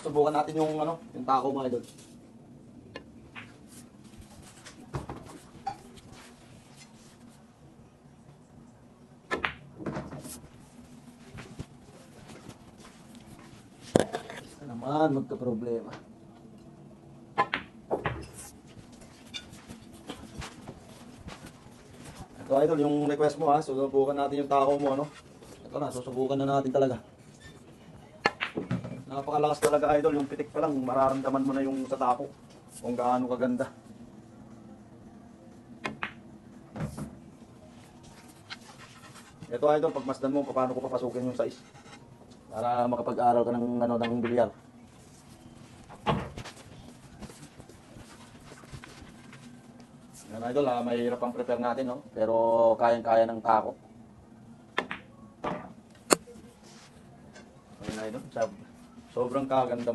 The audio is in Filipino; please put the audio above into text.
subukan natin yung ano, yung tako mga idol. Ito naman magka-problema. Ito idol, yung request mo ha, susubukan natin yung tako mo ano. Ito na, susubukan na natin talaga. Napakalakas talaga idol, yung pitik pa lang, mararamdaman mo na yung sa tako. Kung gaano kaganda. Ito idol, pagmasdan mo, paano ko papasukin yung size. Para makapag-aral ka ng, ano, ng bilyar. Yan idol, mahirap ang prepare natin, no? Pero kayang-kaya ng tako. Ayun idol, sobrang kaganda.